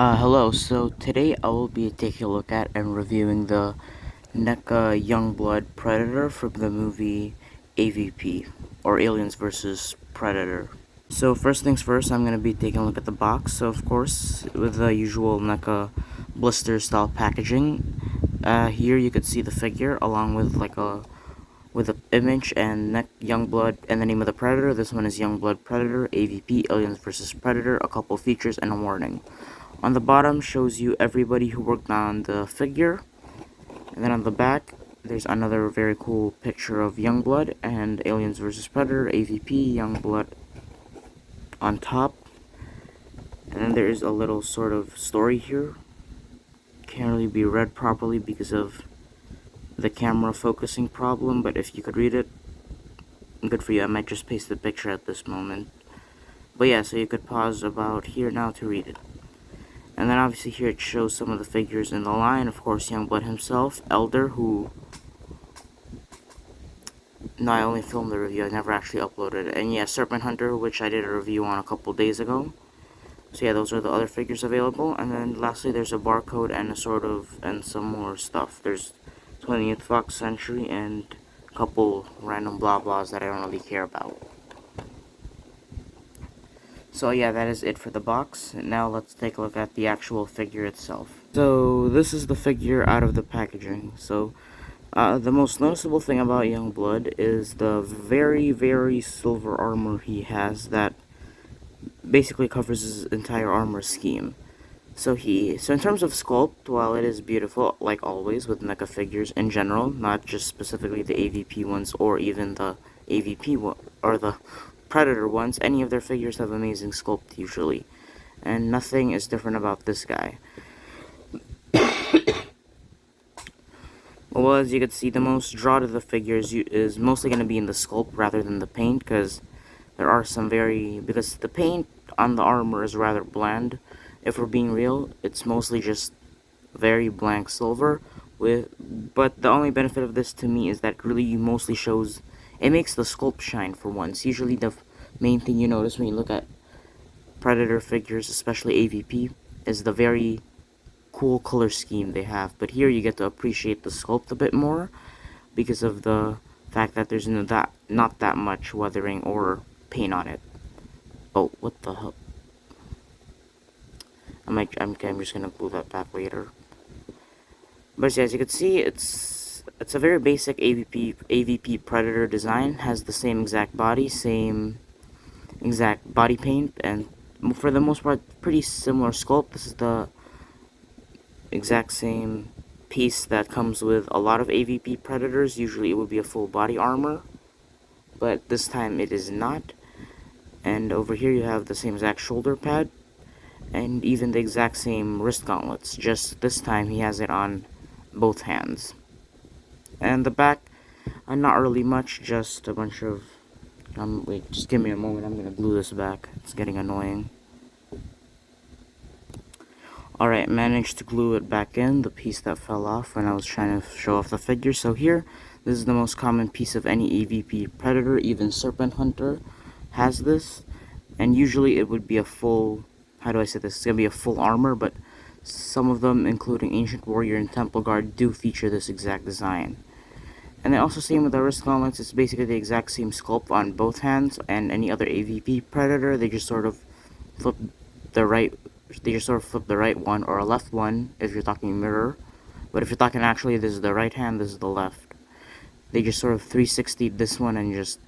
Hello, so today I will be taking a look at and reviewing the Neca Youngblood Predator from the movie AVP, or Aliens vs. Predator. So first things first, I'm going to be taking a look at the box. So of course, with the usual Neca blister style packaging, here you could see the figure along with with the image and Youngblood and the name of the Predator. This one is Youngblood Predator, AVP, Aliens vs. Predator, a couple features and a warning. On the bottom shows you everybody who worked on the figure, and then on the back there's another very cool picture of Youngblood and Aliens vs. Predator, AVP, Youngblood on top. And then there is a little sort of story here. Can't really be read properly because of the camera focusing problem, but if you could read it, good for you. I might just paste the picture at this moment. But yeah, so you could pause about here now to read it. And then obviously here it shows some of the figures in the line. Of course, Youngblood himself, Elder, who... No, I only filmed the review, I never actually uploaded it. And yeah, Serpent Hunter, which I did a review on a couple days ago. So yeah, those are the other figures available. And then lastly, there's a barcode and and some more stuff. There's 20th Fox Century and a couple random blah blahs that I don't really care about. So yeah, that is it for the box. Now let's take a look at the actual figure itself. So this is the figure out of the packaging. So the most noticeable thing about Youngblood is the very silver armor he has that basically covers his entire armor scheme. So in terms of sculpt, while it is beautiful, like always with mecha figures in general, not just specifically the AVP ones or even the AVP one or the Predator ones, any of their figures have amazing sculpt usually, and nothing is different about this guy. Well, as you can see, the most draw to the figures is mostly going to be in the sculpt rather than the paint, because there are some because the paint on the armor is rather bland. If we're being real, it's mostly just very blank silver, but the only benefit of this to me is that really mostly shows, it makes the sculpt shine for once. Usually the main thing you notice when you look at Predator figures, especially AVP, is the very cool color scheme they have, but here you get to appreciate the sculpt a bit more because of the fact that there's not that much weathering or paint on it. Oh, what the hell? I'm just gonna glue that back later. But as you can see, it's a very basic AVP Predator design. Has the same exact body, same exact body paint, and for the most part, pretty similar sculpt. This is the exact same piece that comes with a lot of AVP Predators. Usually it would be a full body armor, but this time it is not. And over here you have the same exact shoulder pad, and even the exact same wrist gauntlets, just this time he has it on both hands. And the back, not really much, just a bunch of... wait, just give me a moment, I'm gonna glue this back, it's getting annoying. Alright, managed to glue it back in, the piece that fell off when I was trying to show off the figure. So here, this is the most common piece of any AVP Predator, even Serpent Hunter has this. And usually it would be a full, how do I say this, it's going to be a full armor, but some of them, including Ancient Warrior and Temple Guard, do feature this exact design. And then also same with the wrist gauntlets, it's basically the exact same sculpt on both hands, and any other AVP Predator, they just sort of flip the right one or a left one if you're talking mirror. But if you're talking actually, this is the right hand, this is the left. They just sort of 360'd this one and just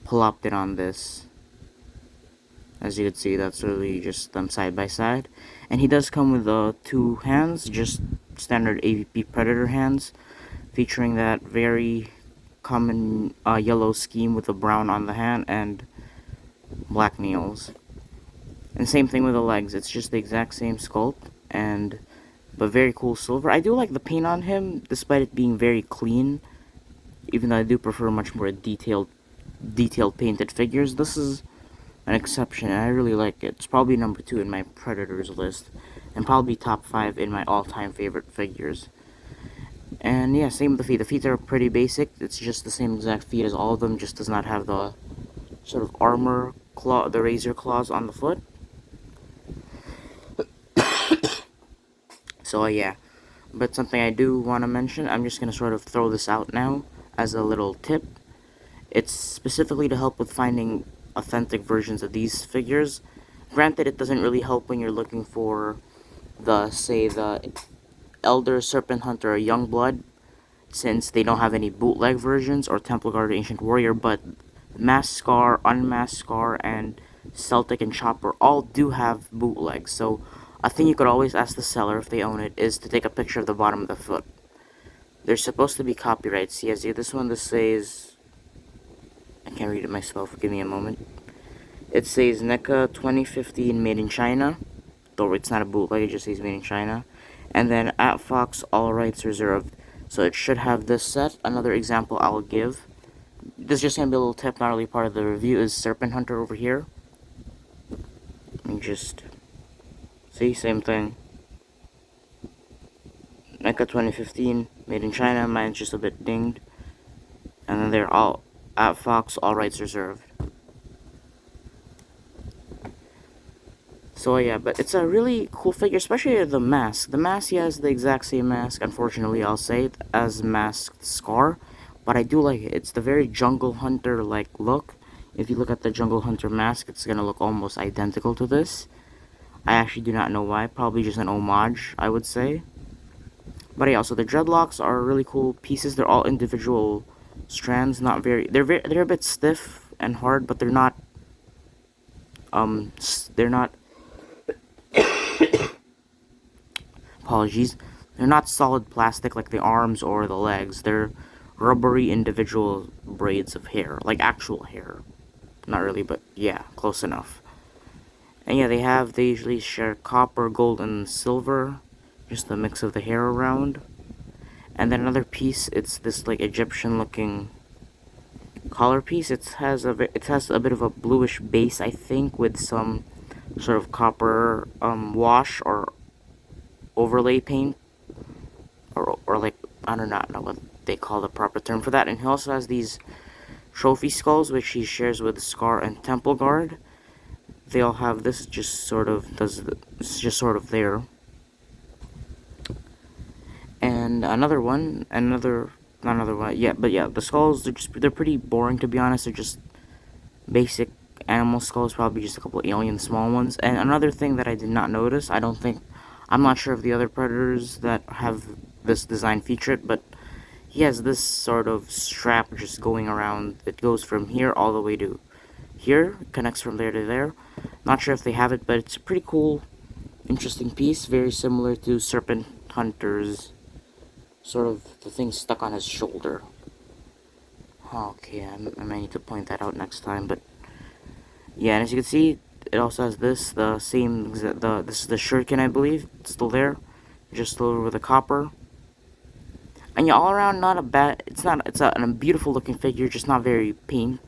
plopped it on this. As you can see, that's really just them side by side. And he does come with two hands, just standard AVP Predator hands, featuring that very common yellow scheme with the brown on the hand and black nails. And same thing with the legs, it's just the exact same sculpt, but very cool silver. I do like the paint on him, despite it being very clean, even though I do prefer much more detailed painted figures. This is an exception, and I really like it. It's probably number 2 in my Predators list, and probably top 5 in my all-time favorite figures. And yeah, same with the feet. The feet are pretty basic. It's just the same exact feet as all of them, just does not have the sort of armor claw, the razor claws on the foot. So yeah, but something I do want to mention, I'm just going to sort of throw this out now as a little tip. It's specifically to help with finding authentic versions of these figures. Granted, it doesn't really help when you're looking for say the Elder Serpent Hunter or Youngblood, since they don't have any bootleg versions, or Temple Guard or Ancient Warrior, but Masked Scar, Unmasked Scar, and Celtic and Chopper all do have bootlegs. So a thing you could always ask the seller if they own it is to take a picture of the bottom of the foot. There's supposed to be copyrights. See, as this one, this says, I can't read it myself, give me a moment. It says Neca 2015 made in China, though it's not a bootleg, it just says made in China. And then at Fox, all rights reserved. So it should have this set. Another example I'll give, this is just going to be a little tip, not really part of the review, is Serpent Hunter over here. Let me just, see, same thing. Neca 2015, made in China, mine's just a bit dinged. And then they're all, at Fox, all rights reserved. So yeah, but it's a really cool figure, especially the mask. The mask, he has the exact same mask, unfortunately, I'll say, as Masked Scar. But I do like it. It's the very Jungle Hunter-like look. If you look at the Jungle Hunter mask, it's gonna look almost identical to this. I actually do not know why. Probably just an homage, I would say. But yeah, so the dreadlocks are really cool pieces. They're all individual strands. Not very. They're a bit stiff and hard, but they're not. Apologies. They're not solid plastic like the arms or the legs. They're rubbery individual braids of hair, like actual hair. Not really, but yeah, close enough. And yeah, they usually share copper, gold, and silver, just a mix of the hair around. And then another piece, it's this like Egyptian-looking collar piece. It has a bit of a bluish base, I think, with some sort of copper wash or overlay paint, or like, I do not know what they call the proper term for that. And he also has these trophy skulls, which he shares with Scar and Temple Guard. They all have this, just sort of it's just sort of there. And another one, yeah, but yeah, the skulls, they're pretty boring, to be honest. They're just basic animal skulls, probably just a couple alien small ones. And another thing that I did not notice, I'm not sure if the other Predators that have this design feature it, but he has this sort of strap just going around. It goes from here all the way to here, connects from there to there. Not sure if they have it, but it's a pretty cool, interesting piece, very similar to Serpent Hunter's, sort of the thing stuck on his shoulder. Okay, I might need to point that out next time, but yeah, and as you can see, it also has this, this is the shuriken, I believe. It's still there, just over with the copper. And yeah, all around, not a bad, it's a beautiful looking figure, just not very paint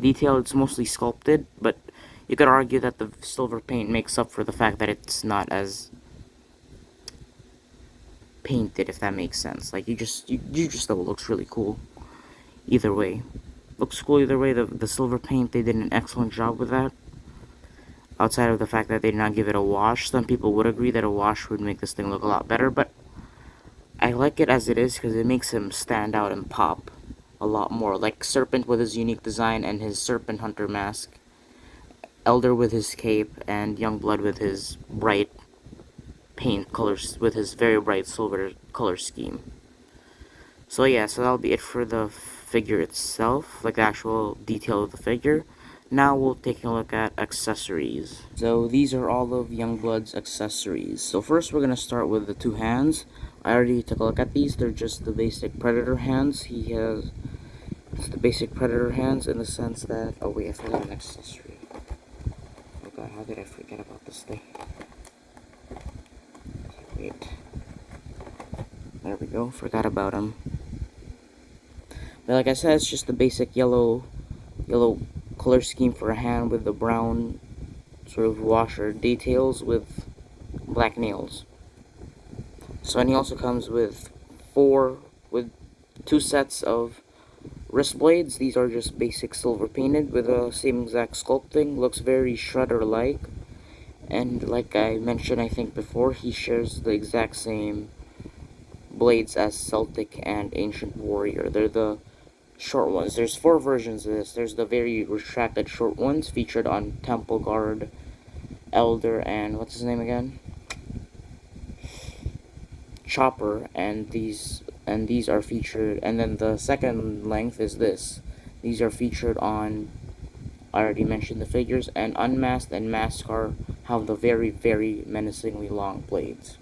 detailed. It's mostly sculpted, but you could argue that the silver paint makes up for the fact that it's not as painted, if that makes sense. Like, you just know it looks really cool either way. Looks cool either way. The silver paint, they did an excellent job with that. Outside of the fact that they did not give it a wash. Some people would agree that a wash would make this thing look a lot better, but I like it as it is because it makes him stand out and pop a lot more. Like Serpent with his unique design and his Serpent Hunter mask, Elder with his cape, and Youngblood with his bright paint colors, with his very bright silver color scheme. So yeah, so that'll be it for the figure itself, like the actual detail of the figure. Now we'll take a look at accessories. So these are all of Youngblood's accessories. So first we're going to start with the two hands. I already took a look at these. They're just the basic Predator hands. He has the basic Predator hands in the sense that... Oh wait, I forgot an accessory. Oh god, how did I forget about this thing? Wait. There we go, forgot about him. But like I said, it's just the basic yellow color scheme for a hand with the brown sort of washer details with black nails. So, and he also comes with two sets of wrist blades. These are just basic silver painted with the same exact sculpting. Looks very Shredder-like. And like I mentioned, I think before, he shares the exact same blades as Celtic and Ancient Warrior. They're the short ones. There's 4 versions of this. There's the very retracted short ones featured on Temple Guard, Elder, and what's his name again? Chopper, and these are featured, and then the second length is this. These are featured on, I already mentioned the figures, and Unmasked and Maskar have the very, very menacingly long blades.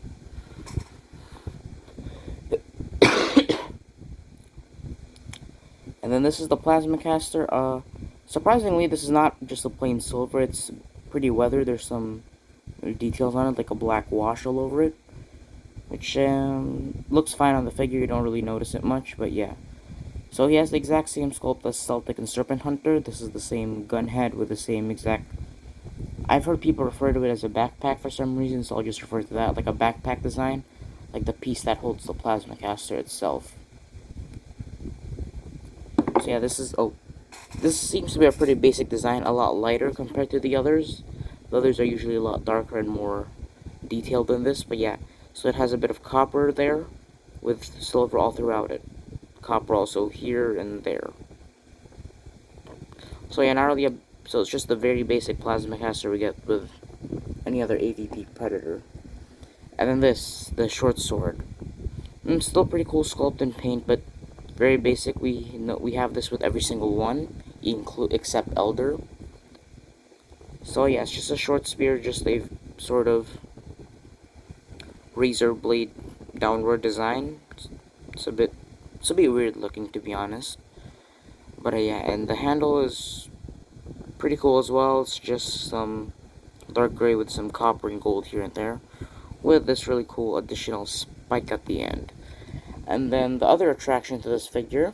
And then this is the Plasma Caster. Surprisingly, this is not just a plain silver, it's pretty weathered. There's some details on it, like a black wash all over it, which looks fine on the figure. You don't really notice it much, but yeah. So he has the exact same sculpt as Celtic and Serpent Hunter. This is the same gun head with the same exact... I've heard people refer to it as a backpack for some reason, so I'll just refer to that like a backpack design, like the piece that holds the Plasma Caster itself. So yeah, this seems to be a pretty basic design, a lot lighter compared to the others. The others are usually a lot darker and more detailed than this, but yeah. So it has a bit of copper there, with silver all throughout it. Copper also here and there. So yeah, not really so it's just the very basic Plasma Caster we get with any other AVP Predator. And then this, the short sword. Still pretty cool sculpt and paint, but very basic. We have this with every single one, except Elder. So yeah, it's just a short spear, just a sort of razor blade downward design. It's a bit weird looking, to be honest. But yeah, and the handle is pretty cool as well. It's just some dark gray with some copper and gold here and there, with this really cool additional spike at the end. And then the other attraction to this figure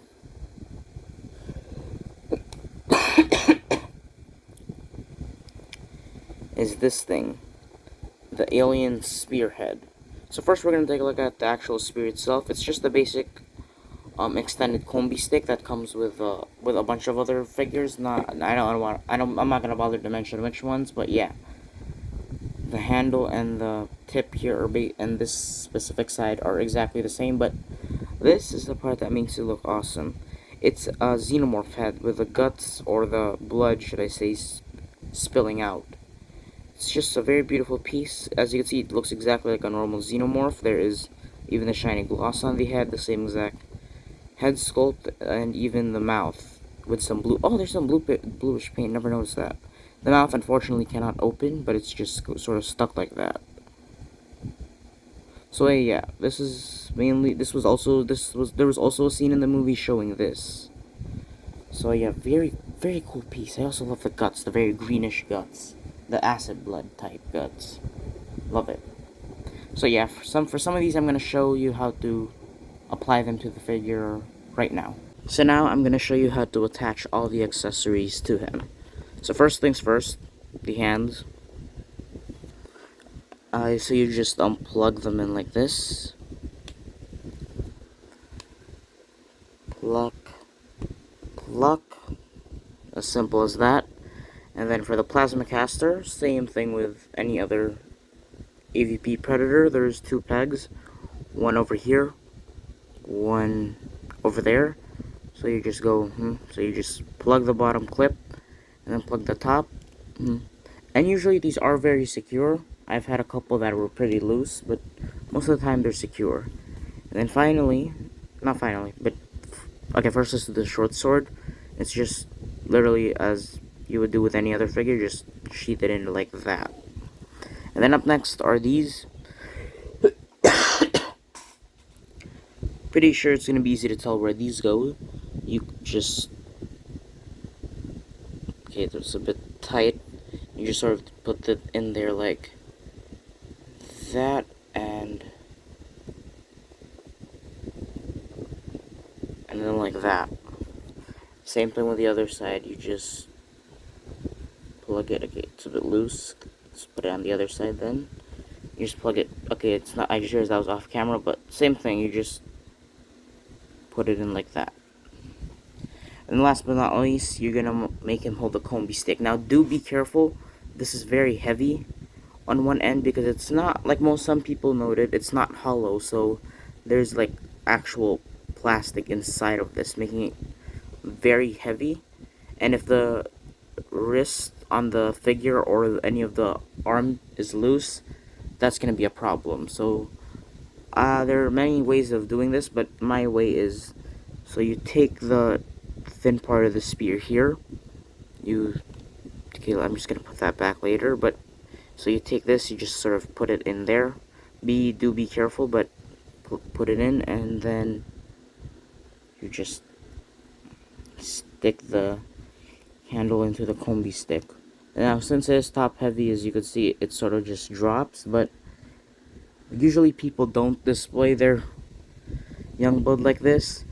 is this thing, the alien spearhead. So first we're going to take a look at the actual spear itself. It's just the basic extended kombi stick that comes with a bunch of other figures. I'm not going to bother to mention which ones, but yeah. The handle and the tip here and this specific side are exactly the same, but this is the part that makes it look awesome. It's a xenomorph head with the guts, or the blood, should I say, spilling out. It's just a very beautiful piece. As you can see, it looks exactly like a normal xenomorph. There is even the shiny gloss on the head, the same exact head sculpt, and even the mouth with some blue. Oh, there's some bluish paint. Never noticed that. The mouth unfortunately cannot open, but it's just sort of stuck like that. So yeah, there was also a scene in the movie showing this. So yeah, very, very cool piece. I also love the guts, the very greenish guts, the acid blood type guts. Love it. So yeah, for some of these, I'm gonna show you how to apply them to the figure right now. So now I'm gonna show you how to attach all the accessories to him. So first things first, the hands. So you just plug them in like this. Pluck, pluck. As simple as that. And then for the Plasma Caster, same thing with any other AVP Predator. There's 2 pegs. One over here, one over there. So you just go, so you just plug the bottom clip, and then plug the top. And usually these are very secure. I've had a couple that were pretty loose, but most of the time they're secure. And then first this is the short sword. It's just literally as you would do with any other figure, just sheath it in like that. And then up next are these. Pretty sure it's going to be easy to tell where these go. You just... Okay, it's a bit tight. You just sort of put it in there like that, and then like that. Same thing with the other side. You just plug it. Okay, it's a bit loose. Let's put it on the other side then. You just plug it. Okay, it's not. I just realized that was off camera, but same thing. You just put it in like that. And last but not least, you're gonna make him hold the kombi stick. Now, do be careful. This is very heavy. on one end because it's not like some people noted, it's not hollow, so there's like actual plastic inside of this, making it very heavy. And if the wrist on the figure or any of the arm is loose, that's gonna be a problem. So there are many ways of doing this, but my way is, so you take the thin part of the spear here, okay, I'm just gonna put that back later, but so you take this, you just sort of put it in there. Do be careful, but put it in, and then you just stick the handle into the kombi stick. Now, since it is top heavy, as you can see, it sort of just drops, but usually people don't display their Youngblood like this.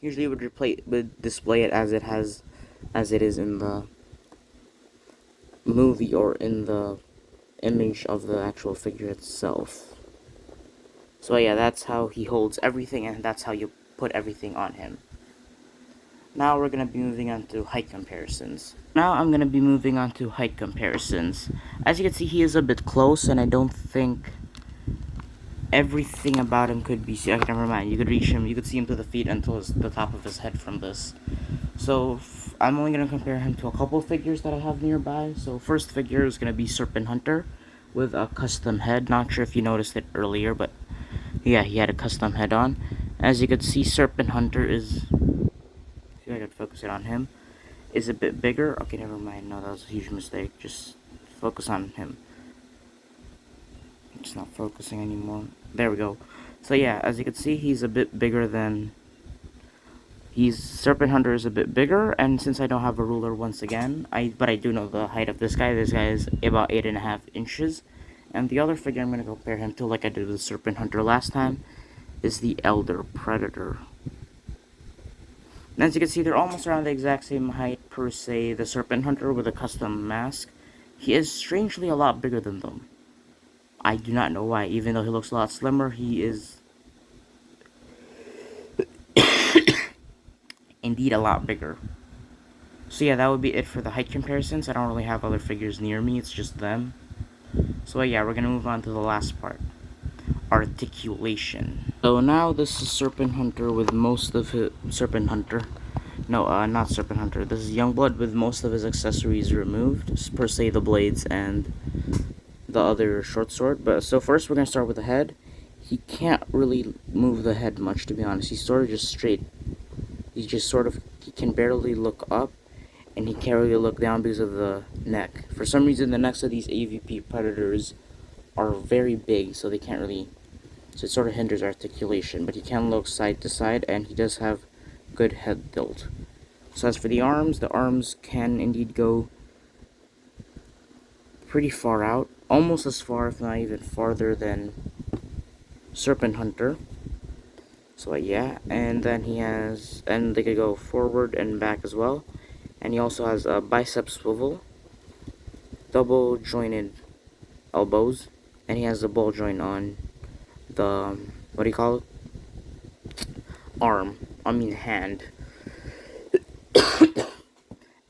Usually would display it as it is in the movie or in the image of the actual figure itself. So yeah, that's how he holds everything, and that's how you put everything on him. Now we're going to be moving on to height comparisons. As you can see, he is a bit close, and I don't think everything about him could be seen. Okay, never mind. You could reach him, you could see him to the feet until the top of his head from this. So I'm only going to compare him to a couple figures that I have nearby. So first figure is going to be Serpent Hunter with a custom head. Not sure if you noticed it earlier, but yeah, he had a custom head on. As you can see, Serpent Hunter is, see if I could focus it on him, is a bit bigger. Okay, never mind. No, that was a huge mistake. Just focus on him. It's not focusing anymore. There we go. So yeah, as you can see, he's a bit bigger than... Serpent Hunter is a bit bigger, and since I don't have a ruler once again, but I do know the height of this guy. This guy is about 8.5 inches. And the other figure I'm going to compare him to, like I did with Serpent Hunter last time, is the Elder Predator. And as you can see, they're almost around the exact same height per se. The Serpent Hunter with a custom mask, he is strangely a lot bigger than them. I do not know why. Even though he looks a lot slimmer, he is indeed a lot bigger. So yeah, that would be it for the height comparisons. I don't really have other figures near me, it's just them. So yeah, we're gonna move on to the last part. Articulation. So now this is Serpent Hunter with most of his... Serpent Hunter. No, not Serpent Hunter. This is Youngblood with most of his accessories removed. Per se, the blades and the other short sword. But so first we're gonna start with the head. He can't really move the head much, to be honest. He's sort of just straight. He can barely look up, and he can't really look down because of the neck. For some reason, the necks of these AVP Predators are very big, so they can't really... So it sort of hinders articulation, but he can look side to side, and he does have good head tilt. So as for the arms can indeed go pretty far out, almost as far, if not even farther than Serpent Hunter. So yeah, and then and they could go forward and back as well. And he also has a bicep swivel, double jointed elbows, and he has a ball joint on the, what do you call it? Hand.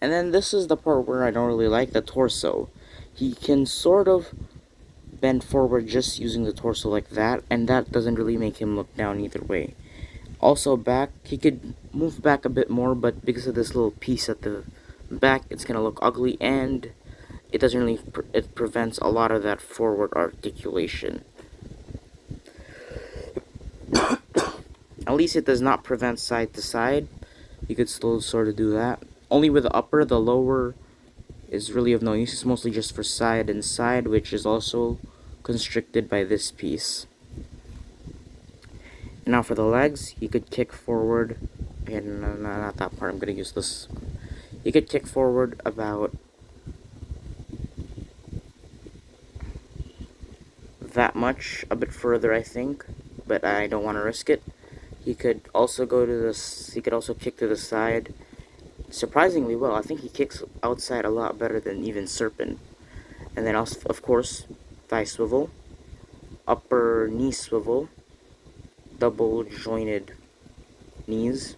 And then this is the part where I don't really like, the torso. He can sort of bend forward just using the torso like that, and that doesn't really make him look down either way. Also back, he could move back a bit more, but because of this little piece at the back, it's gonna look ugly, and it doesn't really, it prevents a lot of that forward articulation. At least it does not prevent side to side. You could still sort of do that. Only with the upper, the lower is really of no use. It's mostly just for side and side, which is also constricted by this piece. And now for the legs, you could kick forward. Again, no, not that part. I'm going to use this one. You could kick forward about that much, a bit further, I think, but I don't want to risk it. He could also go to this. He could also kick to the side. Surprisingly well. I think he kicks outside a lot better than even Serpent. And then also, of course, thigh swivel, upper knee swivel, double jointed knees,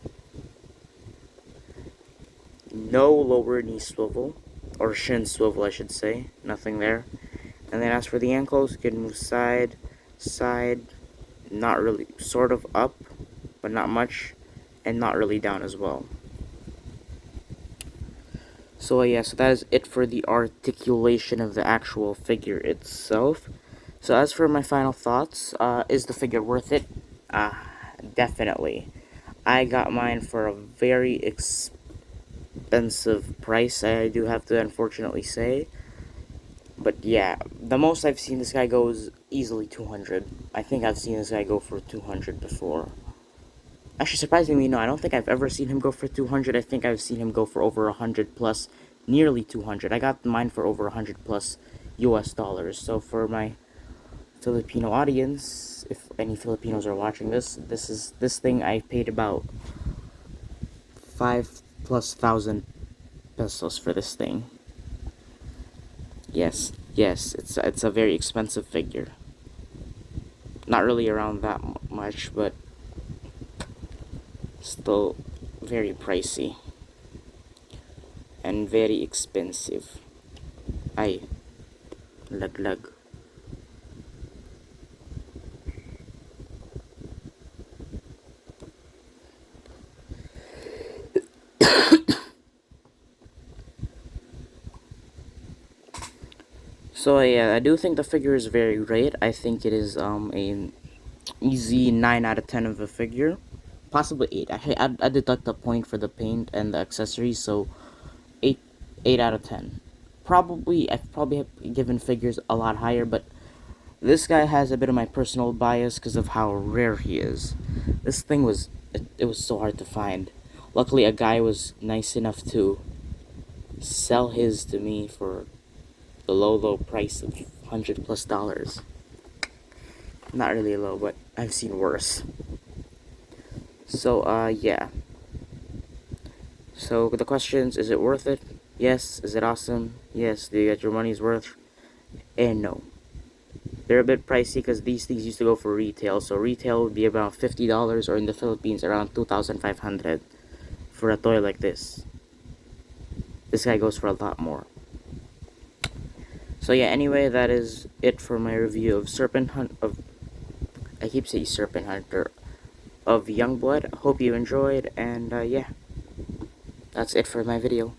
no lower knee swivel, or shin swivel I should say, nothing there. And then as for the ankles, you can move side, side, not really, sort of up, but not much, and not really down as well. So yeah, so that is it for the articulation of the actual figure itself. So as for my final thoughts, is the figure worth it? Definitely. I got mine for a very expensive price, I do have to unfortunately say. But yeah, the most I've seen this guy go is easily 200. I think I've seen this guy go for 200 before. Actually, surprisingly, no, I don't think I've ever seen him go for 200. I think I've seen him go for over 100 plus, nearly 200. I got mine for over 100 plus US dollars. So for my Filipino audience, if any Filipinos are watching this thing I paid about 5,000+ pesos for this thing. Yes, it's a very expensive figure. Not really around that much, but still very pricey and very expensive. Ay, laglag. So yeah, I do think the figure is very great. I think it is a easy 9 out of 10 of a figure, possibly 8. Actually, I deduct the point for the paint and the accessories, so 8 8 out of 10. I've probably have given figures a lot higher, but this guy has a bit of my personal bias because of how rare he is. This thing was it was so hard to find. Luckily, a guy was nice enough to sell his to me for the low price of $100+. Not really low, but I've seen worse. So yeah. So the questions: is it worth it? Yes. Is it awesome? Yes. Do you get your money's worth? And no. They're a bit pricey because these things used to go for retail. So retail would be around $50, or in the Philippines around 2,500 for a toy like this. This guy goes for a lot more. So yeah, anyway, that is it for my review of I keep saying Serpent Hunter, of Youngblood. Hope you enjoyed, and yeah, that's it for my video.